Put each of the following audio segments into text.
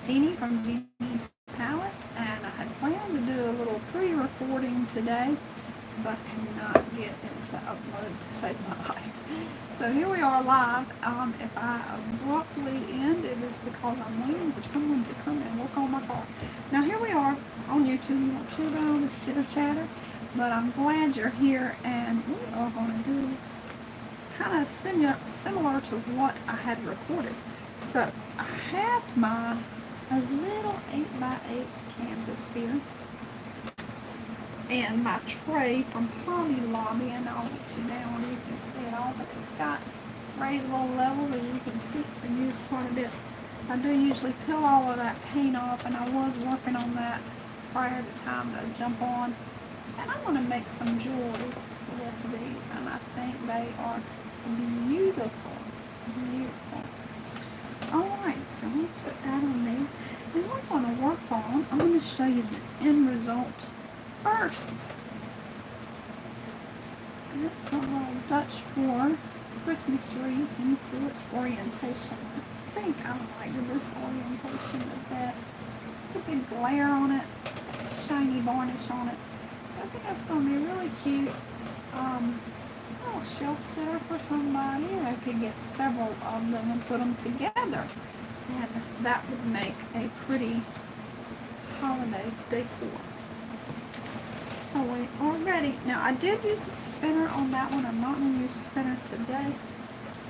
Jeannie from Jeannie's Palette, and I had planned to do a little pre-recording today, but could not get into upload to save my life. So here we are live. If I abruptly end, it is because I'm waiting for someone to come and work on my car. Now here we are on YouTube. You don't care about all this chitter chatter, but I'm glad you're here, and we are going to do kind of similar to what I had recorded. So I have a little 8x8 canvas here and my tray from Hobby Lobby, and I'll get you down where you can see it all, but it's got raised little levels. As you can see, it's been used quite a bit. I do usually peel all of that paint off, and I was working on that prior to time to jump on. And I'm going to make some jewelry with these, and I think they are beautiful, beautiful. Alright, so we'll put that on there, and we're going to work on, I'm going to show you the end result first. It's a little Dutch for Christmas wreath. Let me see which orientation. I think I like this orientation the best. It's a big glare on it. It's got a shiny varnish on it. I think that's going to be really cute. Little shelf sitter for somebody. I could get several of them and put them together, and that would make a pretty holiday decor. So we are ready. Now I did use a spinner on that one. I'm not going to use a spinner today.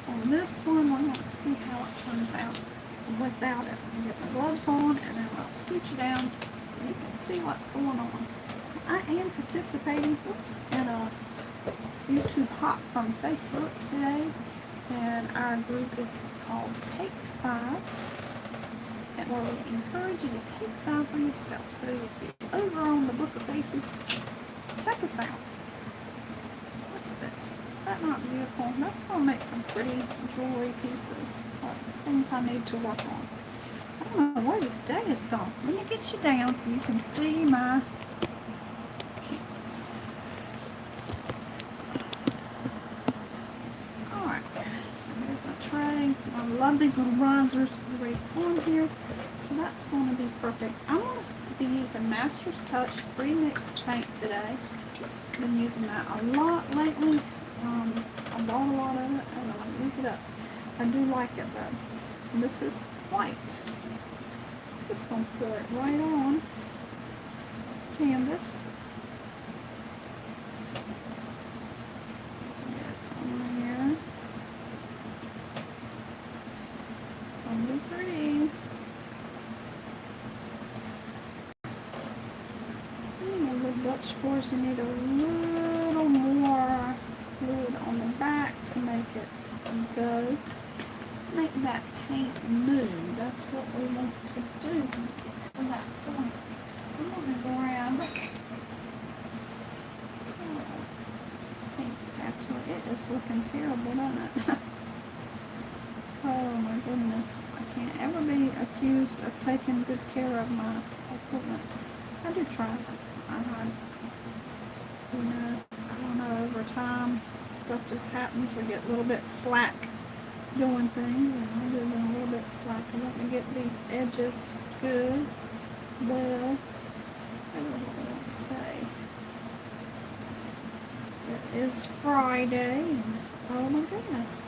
On this one, we're going to see how it turns out without it. I'll get my gloves on, and then I'll scooch it down so you can see what's going on. I am participating in a YouTube Hop from Facebook today, and our group is called Take 5, and where we encourage you to take 5 for yourself. So if you're over on the Book of Faces, check us out. Look at this. Is that not beautiful? That's going to make some pretty jewelry pieces. So things I need to work on. I don't know where this day is gone. Let me get you down so you can see my canvas. Alright, so here's my tray. I love these little risers right on here. So that's going to be perfect. I'm going to be using MastersTouch premixed paint today. I've been using that a lot lately. I bought a lot of it, and I'm going to use it up. I do like it though. And this is white. Just going to put it right on canvas. On here. Going to be pretty. Dutch pours, you need a little more fluid on the back to make it go. Make that paint move. That's what we want to do to that point. I'm going to go around. So, paint spatula. It is looking terrible, doesn't it? Oh my goodness. I can't ever be accused of taking good care of my equipment. I do try. I don't know, over time, stuff just happens. We get a little bit slack doing things, and I do get a little bit slack. I want to get these edges good. Well, I don't know what I want to say. It is Friday, and oh my goodness.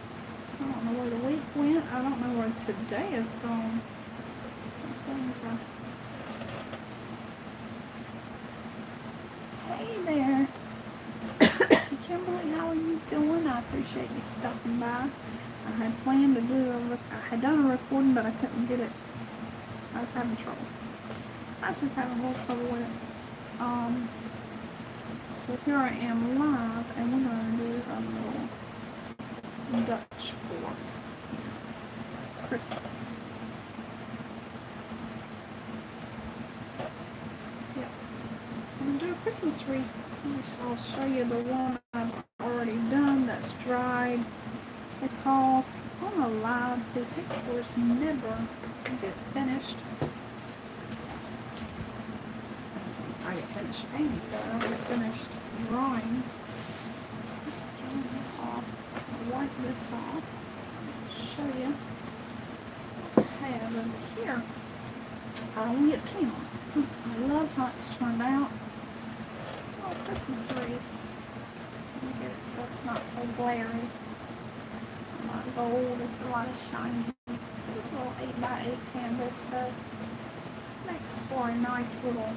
I don't know where the week went. I don't know where today is gone. Sometimes Hey there. Kimberly, how are you doing? I appreciate you stopping by. I had planned to do I had done a recording, but I couldn't get it. I was having trouble. I was just having a little trouble with it. So here I am live, and we're going to do a little Dutch pour. Christmas. Yep. I'm going to do a Christmas wreath. I'll show you the one I've already done that's dried, because on a live these pictures never get finished. I get finished painting, but I don't get finished drawing. I'll wipe this off. I'll show you what I have over here. I will get paint on it. I love how it's turned out. It's a little Christmas wreath. Let me get it so it's not so glary. It's a lot of gold, it's a lot of shiny. It's a little 8x8 canvas, so it makes for a nice little,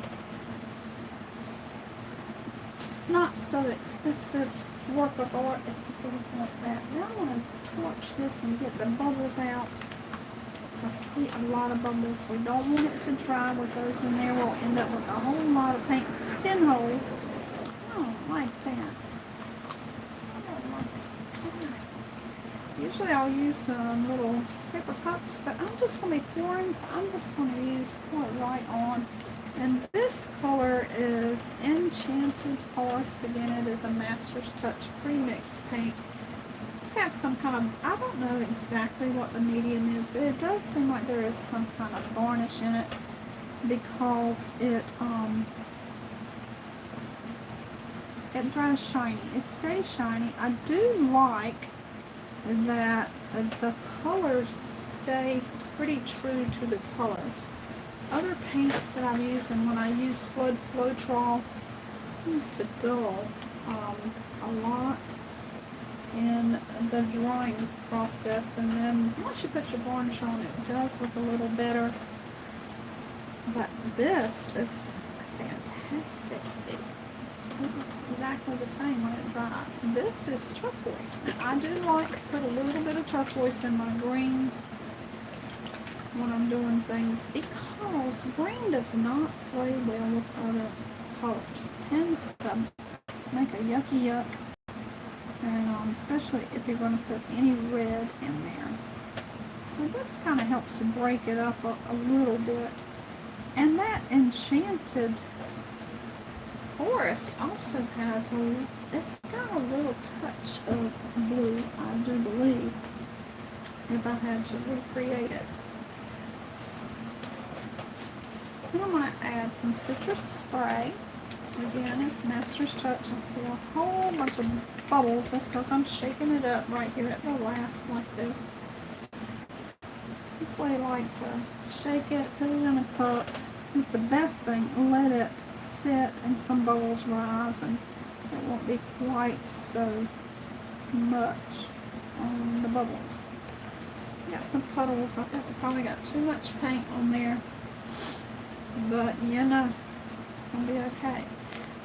not so expensive work of art if you want that. Now I'm going to torch this and get the bubbles out. I see a lot of bubbles. We don't want it to dry. With those in there, we'll end up with a whole lot of paint pinholes. I don't like that. I don't like it. Usually I'll use some little paper cups, but I'm just going to be pouring, so I'm just going to pour it right on. And this color is Enchanted Forest. Again, it is a MastersTouch premixed paint. It's have some kind of, I don't know exactly what the medium is, but it does seem like there is some kind of varnish in it because it dries shiny. It stays shiny. I do like that the colors stay pretty true to the colors. Other paints that I'm using, when I use Floetrol, seems to dull a lot in the drying process, and then once you put your varnish on, it does look a little better. But this is fantastic. It looks exactly the same when it dries. This is turquoise. Now, I do like to put a little bit of turquoise in my greens when I'm doing things because green does not play well with other colors. It tends to make a yucky yuck. And especially if you're going to put any red in there. So this kind of helps to break it up a little bit. And that Enchanted Forest also has it's got a little touch of blue, I do believe, if I had to recreate it. And I'm going to add some citrus spray. Again, it's MastersTouch. I see a whole bunch of bubbles. That's because I'm shaking it up right here at the last like this. Just like to shake it, put it in a cup. It's the best thing. Let it sit and some bubbles rise, and it won't be quite so much on the bubbles. Got some puddles. I think we probably got too much paint on there, but you know, it's gonna be okay.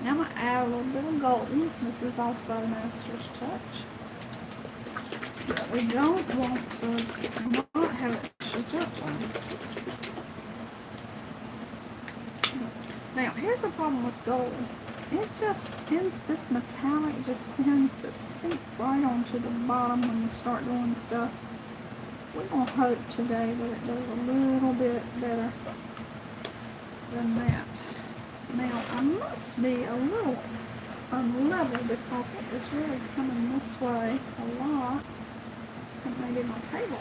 Now I'm going to add a little bit of gold. This is also MastersTouch. But we don't want to not have it shook up on. Now, here's the problem with gold. It just tends, this metallic just tends to sink right onto the bottom when you start doing stuff. We're going to hope today that it does a little bit better than that. Now, I must be a little unlevel because it is really coming this way a lot. And maybe my table.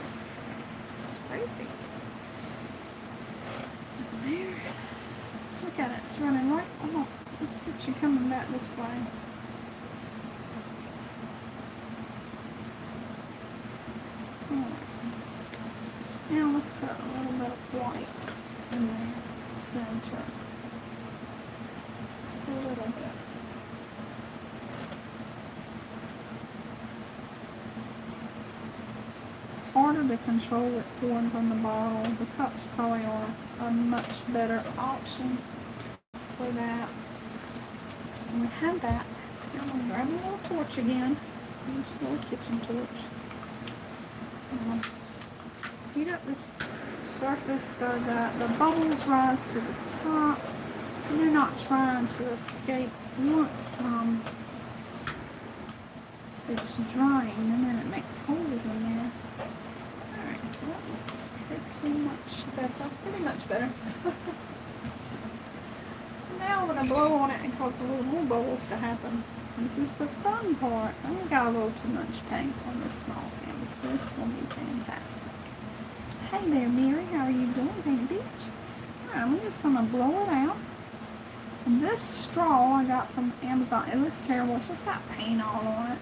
It's crazy. There. Look at it. It's running right. Oh, let's get you coming back this way. Now let's put a little bit of white in the center. Just a little bit. It's harder to control it pouring from the bottle. The cups probably are a much better option for that. So we have that. Now I'm going to grab a little torch again. Just a little kitchen torch. I'm going to heat up this surface so that the bubbles rise to the top. And they're not trying to escape once it's drying, and then it makes holes in there. Alright, so that looks pretty much better. Now we're going to blow on it and cause a little more bubbles to happen. This is the fun part. I got a little too much paint on this small canvas, but it's going to be fantastic. Hey there, Mary, how are you doing, Paint Beach? Alright, I'm just going to blow it out. And this straw I got from Amazon, it looks terrible, it's just got paint all on it.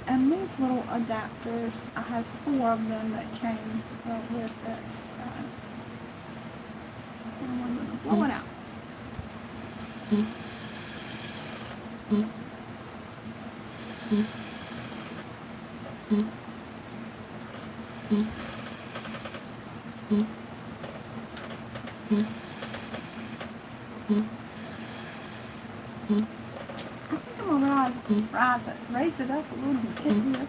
And these little adapters, I have 4 of them that came with it. So I'm blow it out. I think I'm gonna raise it up a little bit here,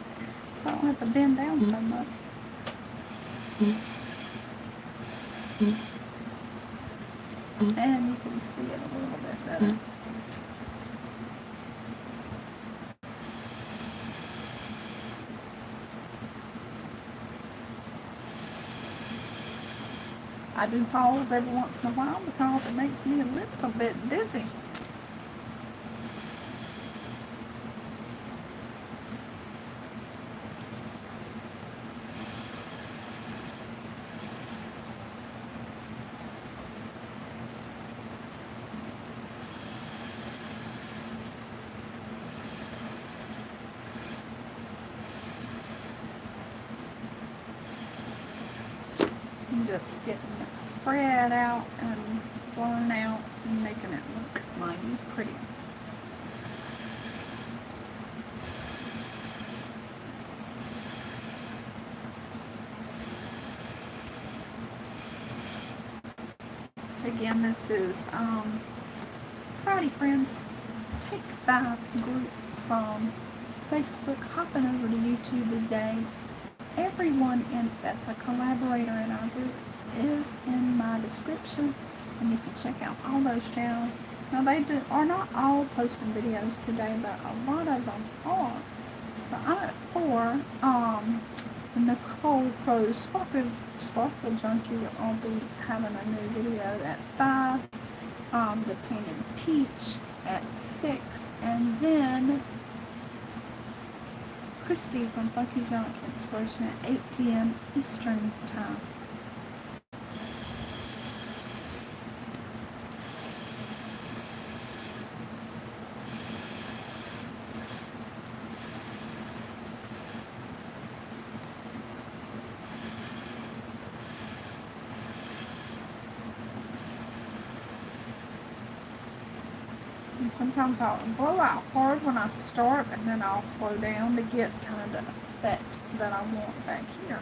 so I don't have to bend down so much. And you can see it a little bit better. I do pause every once in a while because it makes me a little bit dizzy. Just getting it spread out and blown out and making it look mighty pretty. Again, this is Friday Friends Take 5 group from Facebook, hopping over to YouTube today. Everyone that's a collaborator in our group is in my description, and you can check out all those channels. Now they are not all posting videos today, but a lot of them are. So I'm at 4. Nicole, Prose, Sparkle Junkie will be having a new video at 5. The Painted Peach at 6, and then Christy from Funky Junk Inspiration at 8 p.m. Eastern Time. And sometimes I'll blow out hard when I start, and then I'll slow down to get kind of the effect that I want back here.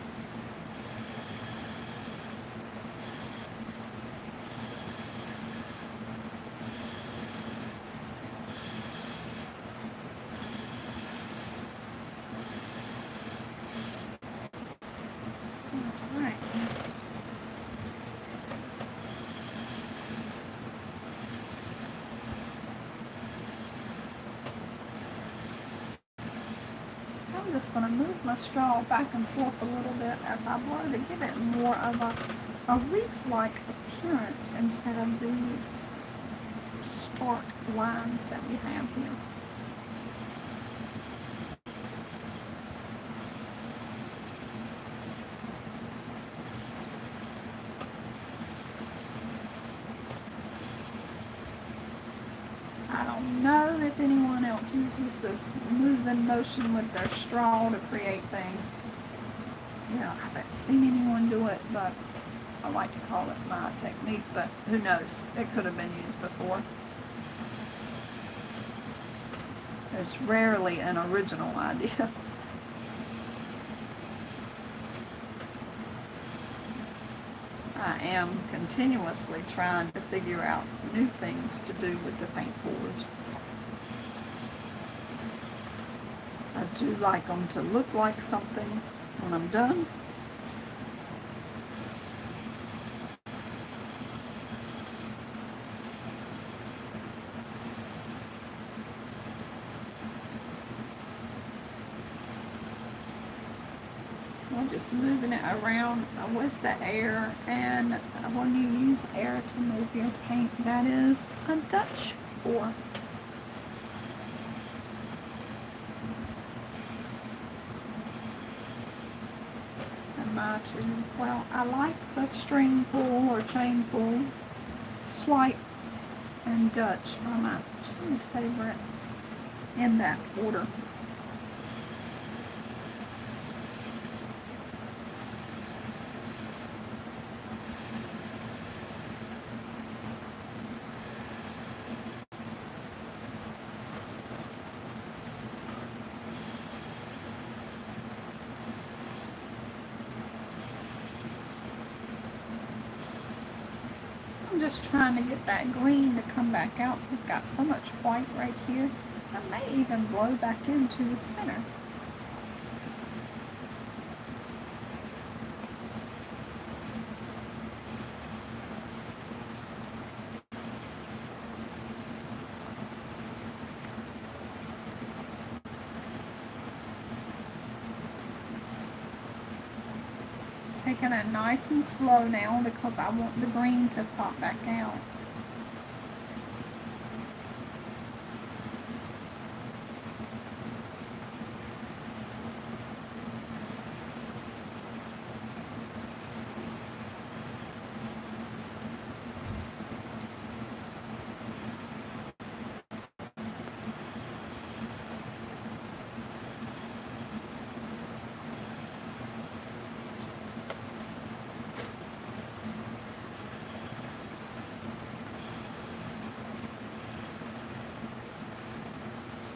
All right. I'm just going to move my straw back and forth a little bit as I blow to give it more of a wreath-like appearance instead of these stark lines that we have here. I don't know if anyone else uses this moving motion with their straw to create things. You know, I haven't seen anyone do it, but I like to call it my technique, but who knows? It could have been used before. It's rarely an original idea. I am continuously trying to figure out new things to do with the paint pours. I do like them to look like something when I'm done. I'm just moving it around with the air, and when you use air to move your paint, that is a Dutch pour. Well, I like the string pull or chain pull, swipe, and Dutch are my 2 favorites in that order. I'm just trying to get that green to come back out. So we've got so much white right here. I may even blow back into the center. Taking it nice and slow now because I want the green to pop back out.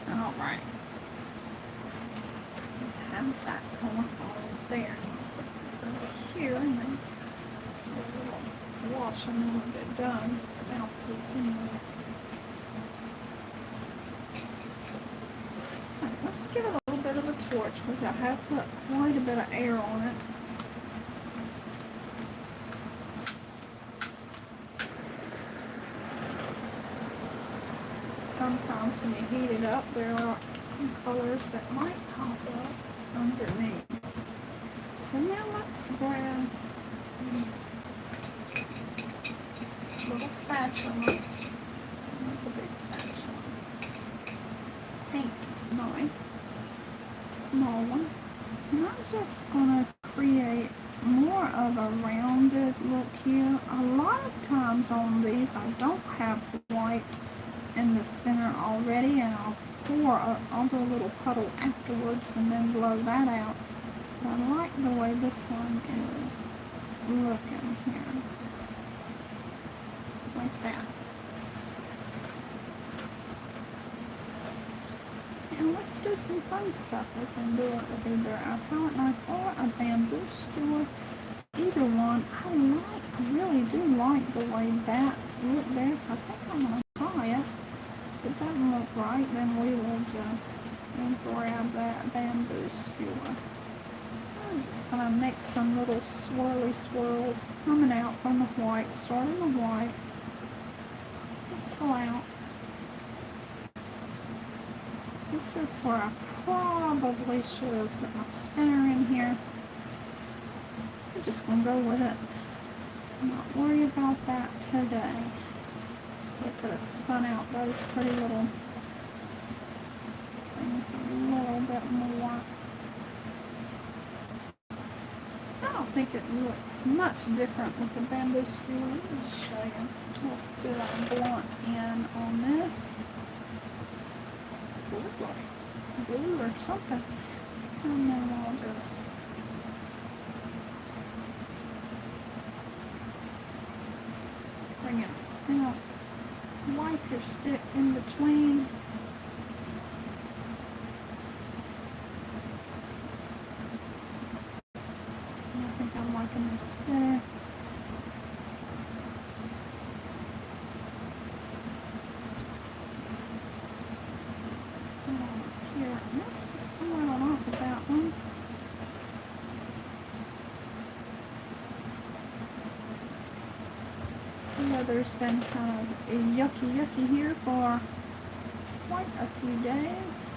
Alright. Have that going on there. Put this over here and then a little wash and then we'll get done without this anyway. Alright, let's give it a little bit of a torch because I have put quite a bit of air on it. Sometimes when you heat it up, there are some colors that might pop up underneath. So now let's grab a little spatula. That's a big spatula. Paint knife, small one. And I'm just going to create more of a rounded look here. A lot of times on these, I don't have white in the center already, and I'll pour over a little puddle afterwards and then blow that out. But I like the way this one is looking here, like that. And let's do some fun stuff. We can do it with either a palette knife or a bamboo skewer. Either one. I really do like the way that look there, so I think I'm going to try it. If it doesn't look right, then we will just grab that bamboo skewer. I'm just going to make some little swirly swirls coming out from the white, starting the white. Just go out. This is where I probably should have put my spinner in here. I'm just going to go with it. Not worry about that today. So I could have spun out those pretty little things a little bit more. I don't think it looks much different with the bamboo skewer. Let me just show you. Let's do a blunt end on this. Blue or something. And then I'll just bring it out. Wipe your stick in between. I think I'm liking this better. Let's put it on here. Let's just come right off of that one. The weather's been kind of yucky here for quite a few days.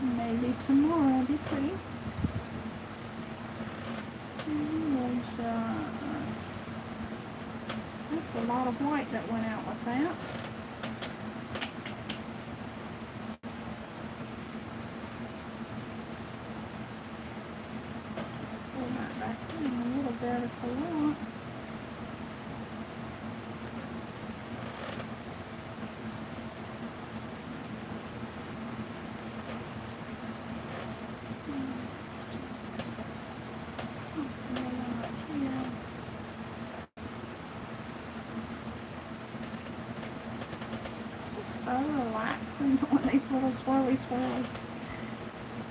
Maybe tomorrow will be pretty. And we'll just, that's a lot of white that went out with that. Pull that back in a little bit if I want. So relaxing on these little swirly swirls.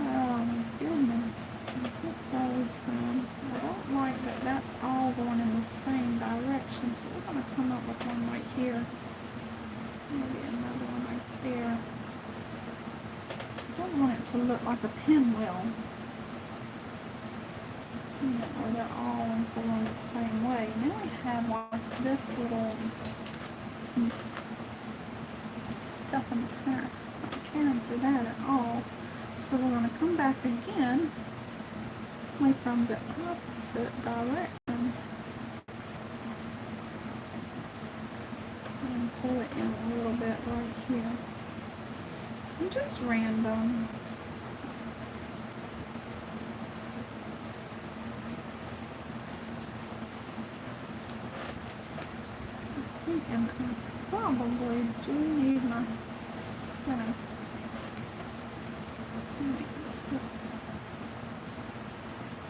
Oh my goodness. Put those I don't like that that's all going in the same direction, so we're going to come up with one right here. Maybe another one right there. I don't want it to look like a pinwheel. You know, where they're all going the same way. Now we have like this little stuff in the center. Not caring for that at all. So we're going to come back again, away from the opposite direction, and pull it in a little bit right here. And just random. And I probably do need my spinner to make this look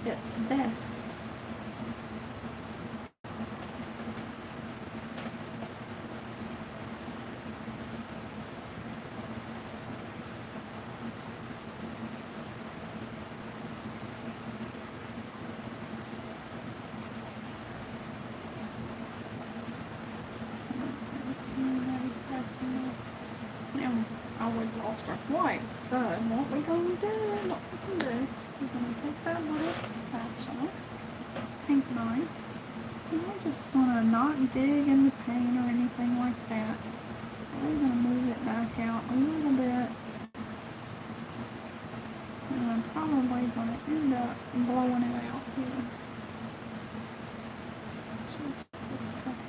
its best. White, so what we're going to do, we're going to take that little spatula, pink knife, and we're just going to not dig in the paint or anything like that. We're going to move it back out a little bit, and I'm probably going to end up blowing it out here. Just a second.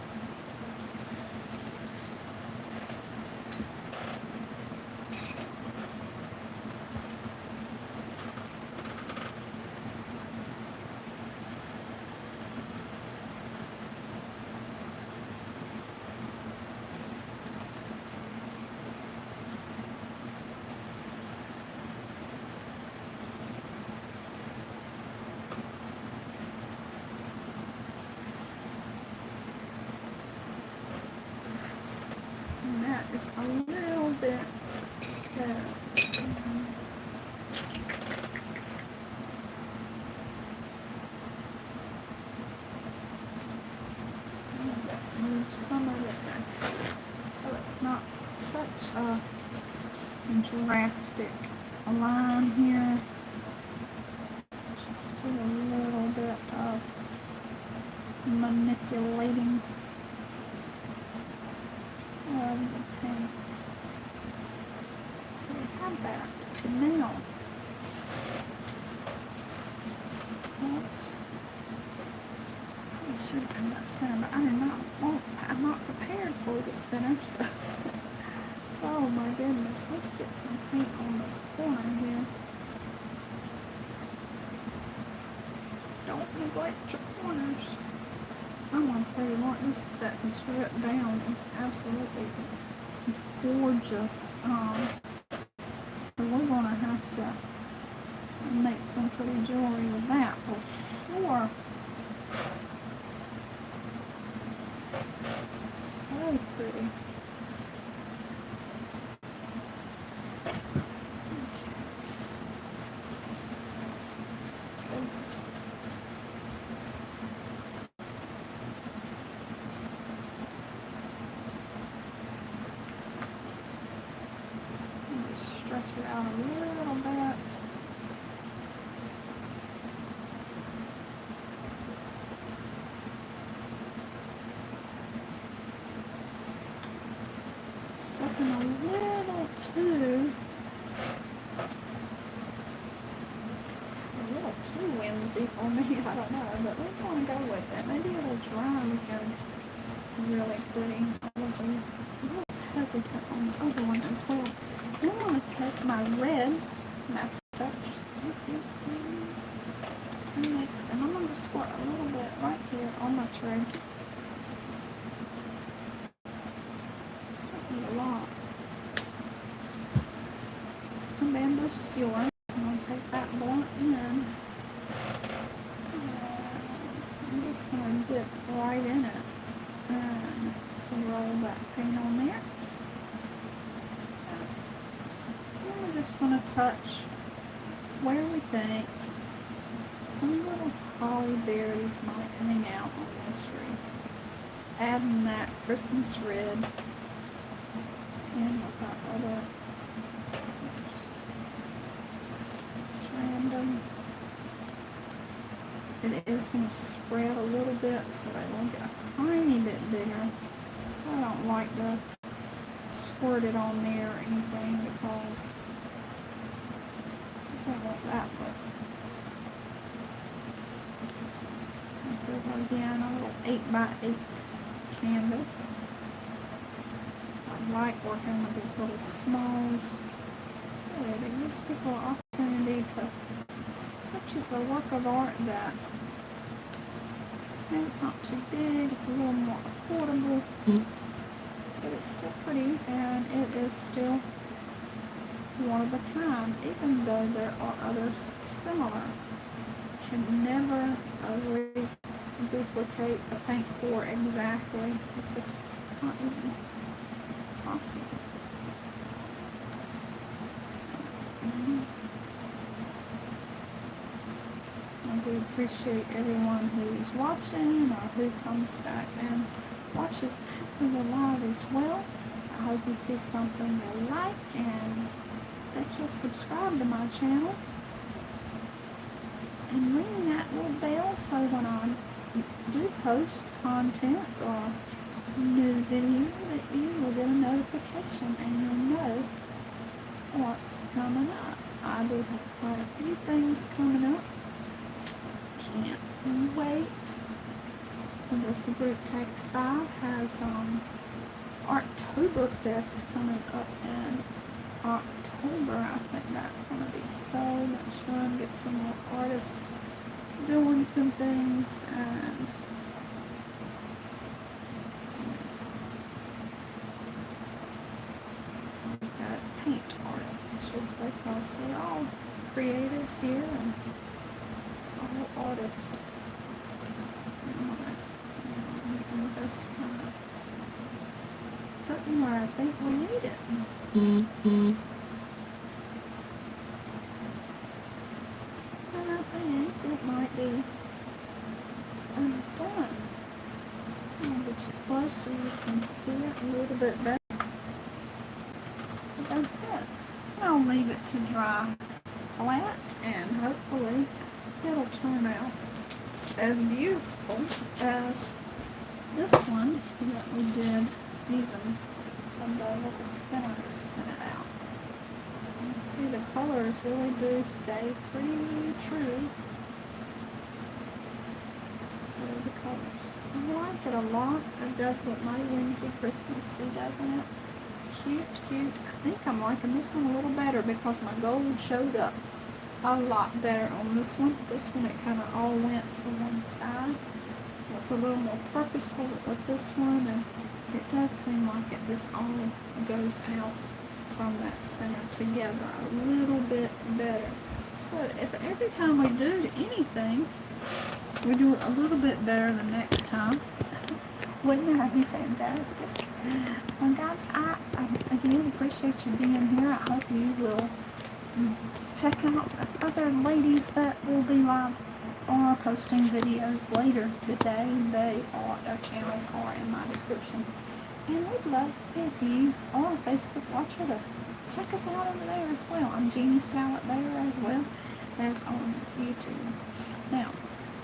Is a little bit better. Let's move some of it back so it's not such a drastic line here. Just do a little bit of manipulating of the paint. So we have that. Now, I should have done that spinner, but I'm not prepared for the spinner, so oh my goodness, let's get some paint on this corner here. Don't neglect your corners. I'm going to tell you what, this that is ripped down is absolutely gorgeous. So we're going to have to make some pretty jewelry with that for sure. So pretty. Stretch it out a little bit. It's looking a little too whimsy for me. I don't know, but we're going to go with it. Maybe it'll dry looking really pretty. I was a little hesitant on the other one as well. Then I'm going to take my red MastersTouch next, and I'm going to squirt a little bit right here on my tray. A lot. Some bamboo skewer. I'm going to take that blunt in. I'm just going to dip right in it and roll that paint on there. We're just going to touch where we think some little holly berries might hang out on this wreath. Adding that Christmas red and with that other, it's random. It is going to spread a little bit so they will get a tiny bit bigger. So I don't like to squirt it on there or anything because I don't want that look. This is again a little 8x8 canvas. I like working with these little smalls. So it gives people an opportunity to purchase a work of art that it's not too big, it's a little more affordable, but it's still pretty and it is still one of a kind, even though there are others similar. You can never duplicate a paint pour exactly. It's just not even possible. I do appreciate everyone who's watching or who comes back and watches after the live as well. I hope you see something you like and that you'll subscribe to my channel and ring that little bell so when I do post content or new video that you will get a notification and you'll know what's coming up. I do have quite a few things coming up. Can't wait. This group Take 5 has Artoberfest coming up in October. I think that's going to be so much fun. Get some more artists doing some things and we've got paint artists, I should say, because we're all creatives here and all artists. And just putting where I think we need it. And I think it might be done. I'll get you close so you can see it a little bit better. But that's it. I'll leave it to dry flat and hopefully it'll turn out as beautiful as this one that we did using the little spinner to spin it out. You can see the colors really do stay pretty true to the colors. I like it a lot. It does look mighty whimsy Christmassy, doesn't it? Cute, cute. I think I'm liking this one a little better because my gold showed up a lot better on this one. This one, it kind of all went to one side. It's a little more purposeful with this one, and it does seem like it just all goes out from that center together a little bit better. So if every time we do anything, we do it a little bit better the next time, wouldn't that be fantastic? Well, guys, I again appreciate you being here. I hope you will check out other ladies that will be live or posting videos later today. Their channels are in my description. And we'd love if you are a Facebook watcher to check us out over there as well. I'm Jeannie's Palette there as well as on YouTube. Now,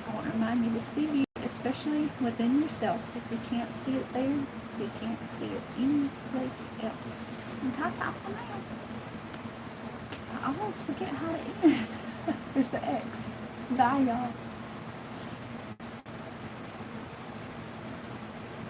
I want to remind you to see beauty, especially within yourself. If you can't see it there, you can't see it anyplace else. And ta-ta for now. I always forget how to end. There's the X. Bye, y'all.